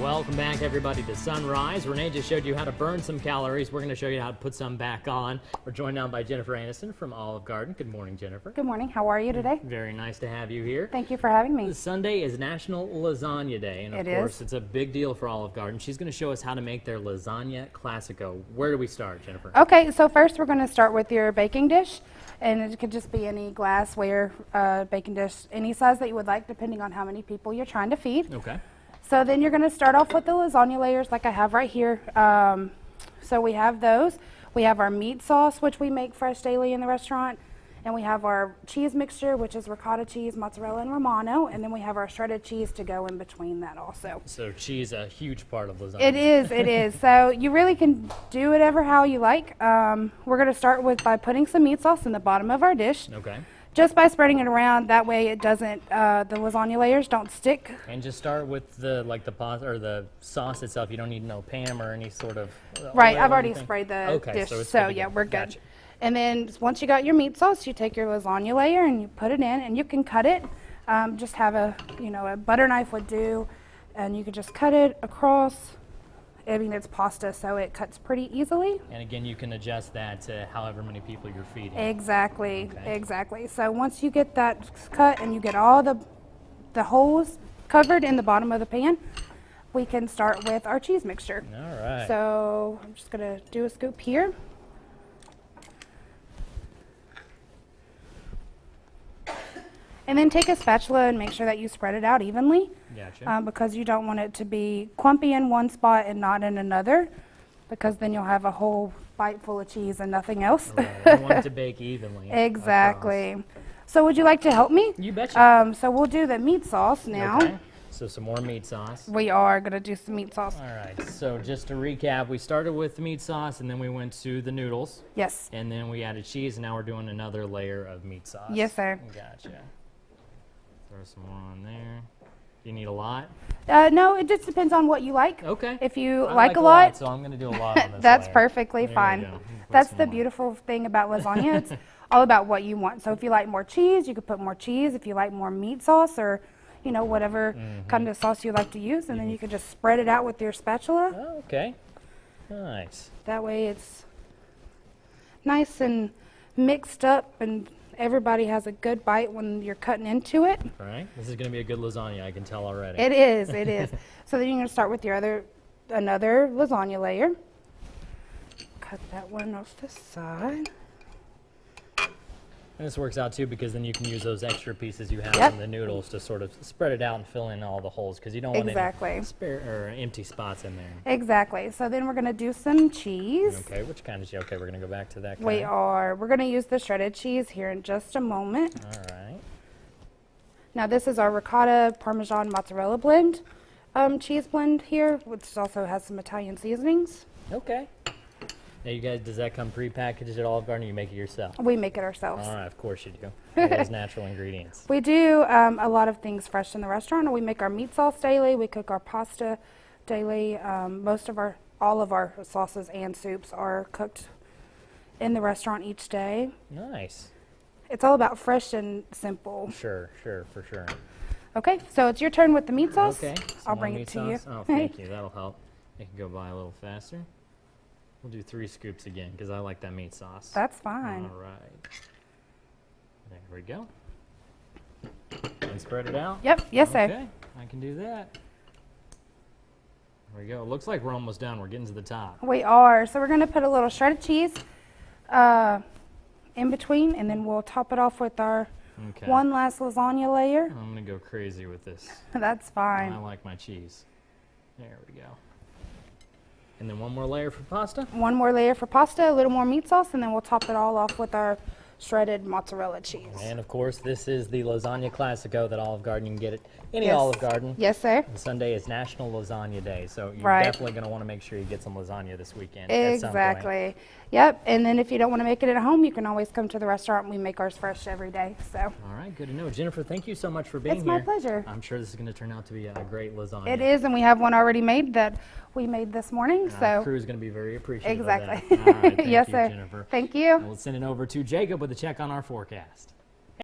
Welcome back, everybody, to Sunrise. Renee just showed you how to burn some calories. We're going to show you how to put some back on. We're joined now by Jennifer Anderson from Olive Garden. Good morning, Jennifer. Good morning. How are you today? Very nice to have you here. Thank you for having me. Sunday is National Lasagna Day, and of course, it's a big deal for Olive Garden. She's going to show us how to make their Lasagna Classico. Where do we start, Jennifer? Okay, so first we're going to start with your baking dish, and it could just be any glassware baking dish, any size that you would like, depending on how many people you're trying to feed. Okay. So then you're going to start off with the lasagna layers like I have right here. So we have those. We have our meat sauce, which we make fresh daily in the restaurant. And we have our cheese mixture, which is ricotta cheese, mozzarella, and Romano. And then we have our shredded cheese to go in between that also. So cheese, a huge part of lasagna. It is. So you really can do it ever how you like. We're going to start by putting some meat sauce in the bottom of our dish. Okay. Just by spreading it around, that way it doesn't, the lasagna layers don't stick. And just start with the pasta or the sauce itself. You don't need no Pam or any sort of Right, oil I've or already anything? sprayed the Okay, dish, so it's so good to yeah, go. we're good. Gotcha. And then once you got your meat sauce, you take your lasagna layer and you put it in, and you can cut it. Just have a butter knife would do, and you could just cut it across. I mean, it's pasta, so it cuts pretty easily. And again, you can adjust that to however many people you're feeding. Exactly, Okay. exactly. So once you get that cut and you get all the holes covered in the bottom of the pan, we can start with our cheese mixture. All right. So I'm just gonna do a scoop here. And then take a spatula and make sure that you spread it out evenly, Gotcha. because you don't want it to be clumpy in one spot and not in another, because then you'll have a whole bite full of cheese and nothing else. Right. I want it to bake evenly. Exactly. So would you like to help me? You betcha. So we'll do the meat sauce now. Okay. So some more meat sauce. We are going to do some meat sauce. All right. So just to recap, we started with the meat sauce, and then we went to the noodles, Yes. and then we added cheese, and now we're doing another layer of meat sauce. Yes, sir. Gotcha. Throw some more on there. Do you need a lot? No, it just depends on what you like. Okay. If you I like a lot, so I'm going to do a lot on this that's layer. perfectly There we fine. go. Put That's some the more. beautiful thing about lasagna. It's all about what you want. So if you like more cheese, you could put more cheese. If you like more meat sauce or, whatever kind of sauce you like to use, and then you can just spread it out with your spatula. Oh, okay. Nice. That way it's nice and mixed up, and everybody has a good bite when you're cutting into it. All right. This is going to be a good lasagna, I can tell already. It is, it is. So then you're going to start with your another lasagna layer. Cut that one off the side. And this works out too because then you can use those extra pieces you have Yep. from the noodles to sort of spread it out and fill in all the holes because you don't want Exactly. any spare or empty spots in there. Exactly. So then we're going to do some cheese. Okay, which kind of cheese? Okay, we're going to go back to that kind. We're going to use the shredded cheese here in just a moment. All right. Now this is our ricotta parmesan mozzarella blend, cheese blend here, which also has some Italian seasonings. Okay. Now you guys, does that come pre-packaged at Olive Garden or you make it yourself? We make it ourselves. All right, of course you do. All those natural ingredients. We do a lot of things fresh in the restaurant. We make our meat sauce daily. We cook our pasta daily. All of our sauces and soups are cooked in the restaurant each day. Nice. It's all about fresh and simple. Sure, for sure. Okay, so it's your turn with the meat sauce. Okay. some I'll more bring meat it to you. sauce. Oh, thank you. That'll help. It can go by a little faster. We'll do 3 scoops again because I like that meat sauce. That's fine. All right. There we go. And spread it out. Yep, yes, sir. Okay, I can do that. There we go. It looks like we're almost done. We're getting to the top. We are. So we're going to put a little shredded cheese in between, and then we'll top it off with our Okay. one last lasagna layer. I'm going to go crazy with this. That's fine. I like my cheese. There we go. And then one more layer for pasta. One more layer for pasta, a little more meat sauce, and then we'll top it all off with our shredded mozzarella cheese. And of course, this is the Lasagna Classico that Olive Garden, you can get at any Yes. Olive Garden. Yes, sir. And Sunday is National Lasagna Day, so you're Right. definitely going to want to make sure you get some lasagna this weekend. At some point. Exactly. Yep. And then if you don't want to make it at home, you can always come to the restaurant. We make ours fresh every day. So All right, good to know. Jennifer, thank you so much for being it's here. my pleasure. I'm sure this is going to turn out to be a great lasagna. It is, and we have one already made that we made this morning. Our So crew is going to be very appreciative exactly. of that. All right, thank Yes, you, sir. Jennifer. Thank you. We'll send it over to Jacob with a check on our forecast.